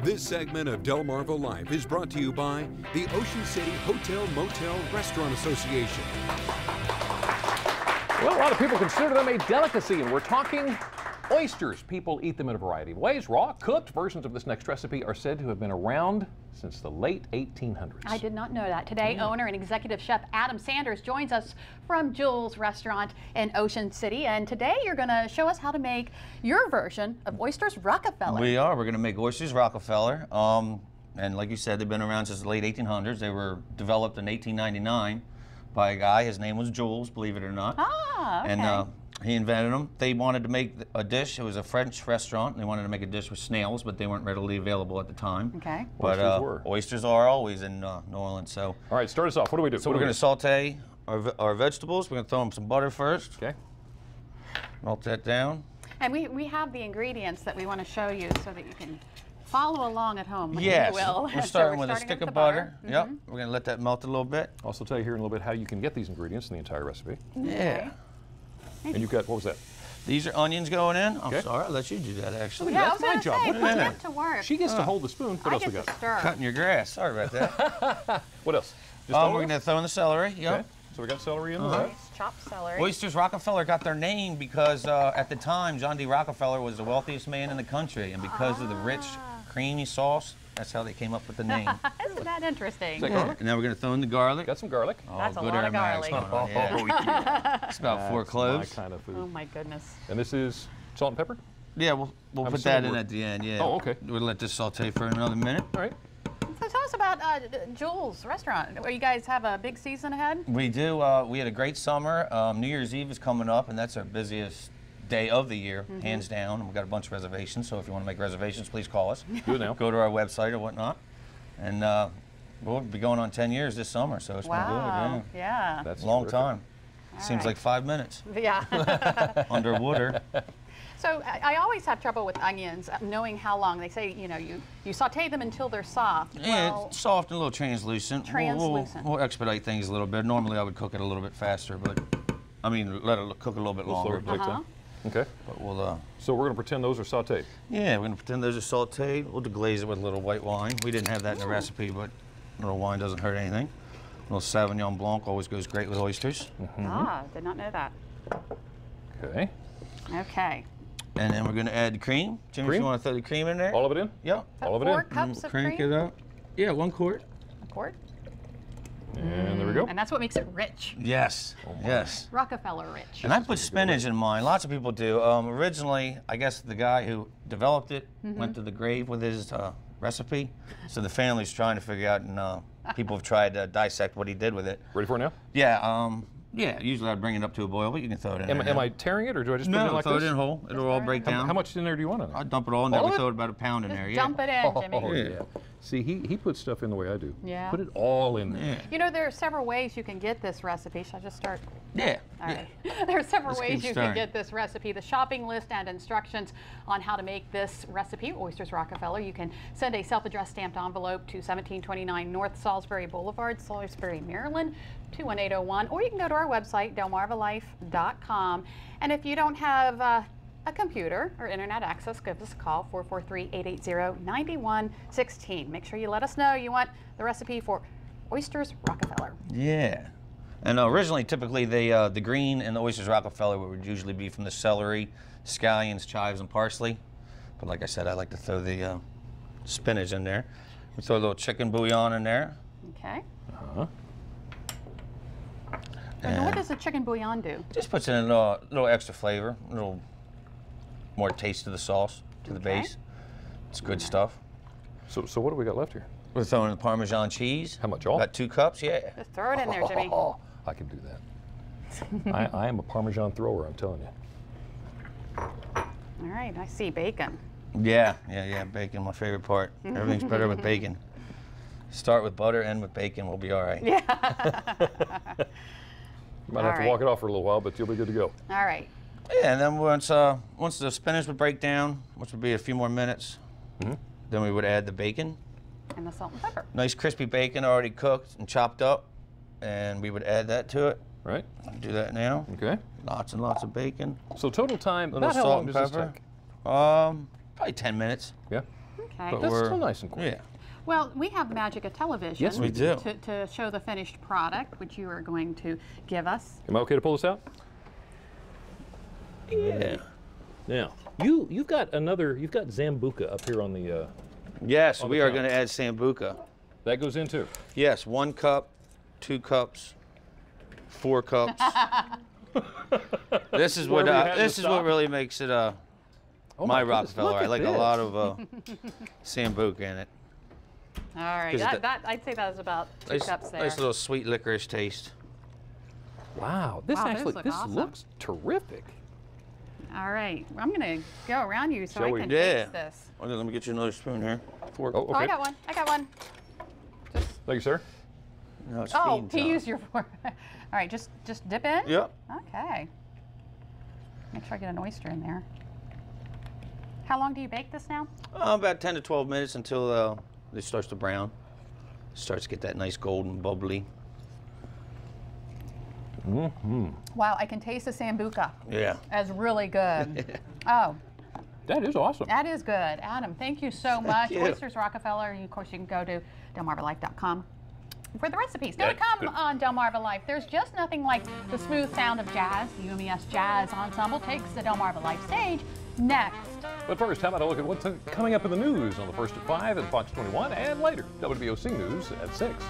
This segment of Delmarva Life is brought to you by the Ocean City Hotel Motel Restaurant Association. Well, a lot of people consider them a delicacy, and we're talking oysters. People eat them in a variety of ways. Raw, cooked versions of this next recipe are said to have been around since the late 1800s. I did not know that. Today, owner and executive chef Adam Sanders joins us from Jules Restaurant in Ocean City. And today you're going to show us how to make your version of oysters Rockefeller. We are. We're going to make oysters Rockefeller. And like you said, they've been around since the late 1800s. They were developed in 1899 by a guy. His name was Jules, believe it or not. Ah, okay. And he invented them. They wanted to make a dish. It was a French restaurant. They wanted to make a dish with snails, but they weren't readily available at the time. Okay. But Oysters were. Oysters are always in New Orleans. So. All right, start us off. What do we do? So we're going to saute our vegetables. We're going to throw in some butter first. Okay. Melt that down. And we have the ingredients that we want to show you so that you can follow along at home, Yes. if you will. We're So starting with a stick of butter. Yep. Mm-hmm. We're going to let that melt a little bit. Also tell you here in a little bit how you can get these ingredients in the entire recipe. Yeah. And you've got, what was that? These are onions going in. I'm Okay. sorry, I'll let you do that actually. Yeah, That's I was my going to job. say, What put is them that? to work. She gets to hold the spoon. What I else we get got? to stir. Cutting your grass. Sorry about that. What else? Just olive? We're going to throw in the celery. Yep. Okay. So we got celery in there. Nice chopped celery. Oysters Rockefeller got their name because at the time, John D. Rockefeller was the wealthiest man in the country, and because of the rich, creamy sauce, that's how they came up with the name. Isn't that interesting? Is that garlic? And now we're going to throw in the garlic. Got some garlic. That's a good lot of aromatics garlic. going on, yeah. Oh, yeah. It's about 4 That's cloves. my kind of food. Oh my goodness. And this is salt and pepper? Yeah, we'll I'm put that assuming in we're- at the end. Yeah. Oh, okay. We'll let this saute for another minute. All right. So tell us about Jules Restaurant. You guys have a big season ahead? We do. We had a great summer. New Year's Eve is coming up, and that's our busiest day of the year, hands down. And we've got a bunch of reservations, so if you want to make reservations, please call us. Do it now. Go to our website or whatnot. And we'll be going on 10 years this summer, so it's been Wow. good. Yeah. That's Yeah. Long terrific. time. Seems right. like 5 minutes Yeah. underwater. So I always have trouble with onions, knowing how long. They say, you know, you saute them until they're soft. Yeah, Well, it's soft and a little translucent. Translucent. We'll expedite things a little bit. Normally I would cook it a little bit faster, but I mean let it cook a little bit Slower longer. it takes time. Okay. But we'll So we're going to pretend those are sauteed. yeah, we're gonna pretend those are sauteed. We'll deglaze it with a little white wine. We didn't have that in the recipe, but a little wine doesn't hurt anything. A little Sauvignon Blanc always goes great with oysters. Ah, did not know that. Okay. Okay. And then we're gonna add the cream. Jimmy, if Cream? you want to throw the cream in there? All of it in? Yep. All of it 4 in? cups of Crank cream? it up. Yeah, 1 quart. A quart. And there we go. And that's what makes it rich. Yes. yes. Rockefeller rich. And I put spinach in mine. Lots of people do. Originally, I guess the guy who developed it went to the grave with his recipe. So the family's trying to figure out, and people have tried to dissect what he did with it. Ready for it now? Yeah. Yeah. Usually I'd bring it up to a boil, but you can throw it in. Am I tearing it, or do I just put it in No, like throw this? it in whole. It'll all break down. How much in there do you want in there? I'll dump it all in there. All We of it? throw it about a pound in there. Just Yeah. dump it in, Jimmy. Oh, Yeah. yeah. See, he puts stuff in the way I do. Yeah. Put it all in there. Yeah. You know, there are several ways you can get this recipe. Should I just start? Yeah. All yeah. right. There are several Let's ways keep you stirring. can get this recipe. The shopping list and instructions on how to make this recipe, Oysters Rockefeller. You can send a self-addressed stamped envelope to 1729 North Salisbury Boulevard, Salisbury, Maryland, 21801. Or you can go to our website, delmarvalife.com. And if you don't have a computer or internet access, give us a call, 443-880-9116. Make sure you let us know you want the recipe for Oysters Rockefeller. Yeah. And originally, typically, the green in the Oysters Rockefeller would usually be from the celery, scallions, chives, and parsley. But like I said, I like to throw the spinach in there. We throw a little chicken bouillon in there. Okay. Uh-huh. And what does the chicken bouillon do? Just puts in a little extra flavor, a little more taste to the sauce, to the Okay. base. It's good stuff. So what do we got left here? We're throwing in the Parmesan cheese. How much, all? About 2 cups, yeah. Just throw it in there, Jimmy. Oh, I can do that. I am a Parmesan thrower, I'm telling you. All right, I see bacon. Yeah, bacon, my favorite part. Everything's better with bacon. Start with butter, end with bacon, we'll be all right. Yeah. You might have to walk it off for a little while, but you'll be good to go. All right. Yeah, and then once the spinach would break down, which would be a few more minutes, then we would add the bacon. And the salt and pepper. Nice crispy bacon already cooked and chopped up, and we would add that to it. Right? Do that now. Okay. Lots and lots of bacon. So total time, Little about how salt long and does this pepper. take? Probably 10 minutes. Yeah? Okay. Okay. But That's we're still nice and cool. Yeah. Well, we have Magic of Television. Yes, we do. To show the finished product, which you are going to give us. Am I okay to pull this out? Yeah. Now, you've got Zambuca up here on the. Yes, On we the are top. going to add Sambuca. That goes in too. Yes, 1 cup, 2 cups, 4 cups. This is what Wherever you had to this is what stop. really makes it Oh my goodness, Rockefeller. look I at like a this. lot of Sambuca in it. All right. 'Cause I'd say that was about 2 cups there. Nice little sweet licorice taste. Wow, this Wow, those actually look this awesome. looks terrific. All right. I'm going to go around you so Shall I we? can Yeah. taste this. Okay, let me get you another spoon here. Fork. Oh, Oh, I okay. got one. I got one. Thank you, sir. No, it's Oh, feeding he time. used your fork. All right. Just dip in. Yep. Okay. Make sure I get an oyster in there. How long do you bake this now? About 10 to 12 minutes until it starts to brown. Starts to get that nice golden bubbly. Wow, I can taste the Sambuca. Yeah. That's really good. Oh, That is awesome. that is good. Adam, thank you so much. you. Oysters Rockefeller, and of course you can go to delmarvalife.com for the recipes. Still Yeah, to come good. on Delmarva Life, there's just nothing like the smooth sound of jazz. The UMES Jazz Ensemble takes the Delmarva Life stage next. But first, how about a look at what's coming up in the news on the first at 5 and Fox 21, and later WBOC News at 6.